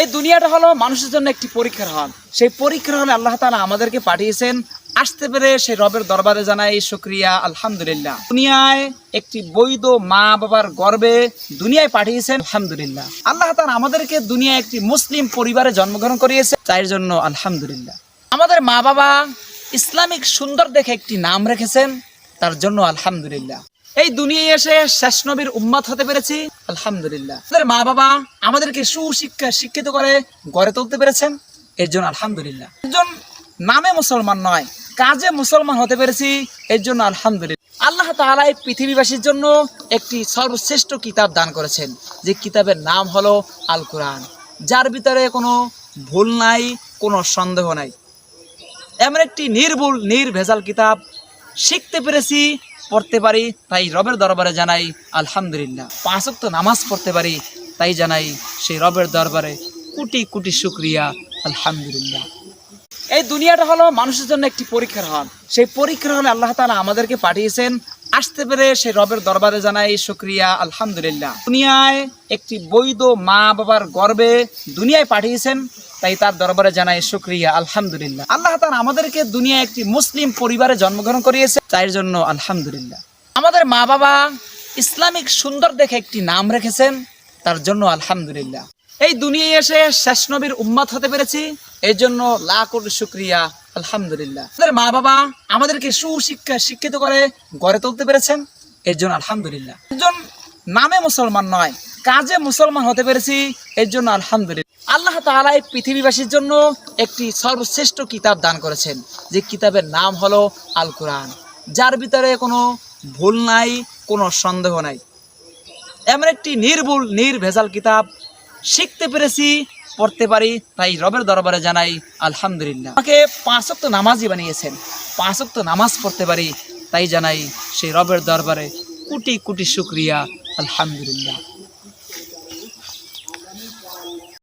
এই দুনিয়াটা হলো মানুষের জন্য একটি পরীক্ষার হল। সেই পরীক্ষার হলে আল্লাহ তাআলা আমাদেরকে পাঠিয়েছেন। আসতে পেরে সেই রবের দরবারে জানাই শুকরিয়া, আলহামদুলিল্লাহ। দুনিয়ায় একটি বৈধ মা বাবার গর্ভে দুনিয়ায় পাঠিয়েছেন, আলহামদুলিল্লাহ। আল্লাহ তাআলা আমাদেরকে দুনিয়ায় একটি মুসলিম পরিবারে জন্মগ্রহণ করিয়েছে, তার জন্য আলহামদুলিল্লাহ। আমাদের মা বাবা ইসলামিক সুন্দর দেখে একটি নাম রেখেছেন, তার জন্য আলহামদুলিল্লাহ। এই দুনিয়ায় এসে শেষ নবীর উম্মত হতে পেরেছি, আলহামদুলিল্লাহ। আমাদের মা বাবা আমাদেরকে সুশিক্ষা শিক্ষিত করে গড়ে তুলতে পেরেছেন, এর জন্য আলহামদুলিল্লাহ। একজন নামে মুসলমান নয়, কাজে মুসলমান হতে পেরেছি, এর জন্য আলহামদুলিল্লাহ। আল্লাহ তাআলা এই পৃথিবীবাসীর জন্য একটি সর্বশ্রেষ্ঠ কিতাব দান করেছেন, যে কিতাবের নাম হলো আল কোরআন, যার ভিতরে কোনো ভুল নাই, কোনো সন্দেহ নাই। এমন একটি নির্ভুল নির্ভেজাল কিতাব শিখতে পেরেছি, পড়তে পারি, তাই রবের দরবারে জানাই আলহামদুলিল্লাহ। 5 ওয়াক্ত নামাজ পড়তে পারি, তাই জানাই সেই রবের দরবারে কোটি কোটি শুকরিয়া, আলহামদুলিল্লাহ। এই দুনিয়াটা হলো মানুষের জন্য একটি পরীক্ষার হল। সেই পরীক্ষার হলে আল্লাহ তাআলা আমাদেরকে পাঠিয়েছেন। আসতে পেরে সেই রবের দরবারে জানাই শুকরিয়া, আলহামদুলিল্লাহ। দুনিয়ায় একটি বৈধ মা বাবার গর্ভে দুনিয়ায় পাঠিয়েছেন, তাই তার দরবারে জানাই শুকরিয়া, আলহামদুলিল্লাহ। আল্লাহ তাআলা আমাদেরকে দুনিয়ায় একটি মুসলিম পরিবারে জন্মগ্রহণ করিয়েছে, তার জন্য আলহামদুলিল্লাহ। আমাদের মা বাবা ইসলামিক সুন্দর দেখে একটি নাম রেখেছেন, তার জন্য আলহামদুলিল্লাহ। এই দুনিয়ায় এসে শেষ নবীর উম্মত হতে পেরেছি, এর জন্য লাখ কোটি শুকরিয়া, আলহামদুলিল্লাহ। আমাদের মা বাবা আমাদেরকে সুশিক্ষা শিক্ষিত করে গড়ে তুলতে পেরেছেন, এর জন্য আলহামদুলিল্লাহ। একজন নামে মুসলমান নয়, কাজে মুসলমান হতে পেরেছি, এর জন্য আলহামদুলিল্লাহ। আল্লাহ তাআলা এই পৃথিবীবাসীর জন্য একটি সর্বশ্রেষ্ঠ কিতাব দান করেছেন, যে কিতাবের নাম হলো আল কোরআন, যার ভিতরে কোনো ভুল নাই, কোনো সন্দেহ নাই। এমন একটি নির্ভুল নির্ভেজাল কিতাব শিখতে পেরেছি, পড়তে পারি, তাই রবের দরবারে জানাই আলহামদুলিল্লাহ। আমাকে 5 ওয়াক্ত নামাজি বানিয়েছেন, 5 ওয়াক্ত নামাজ পড়তে পারি, তাই জানাই সেই রবের দরবারে কোটি কোটি শুকরিয়া, আলহামদুলিল্লাহ।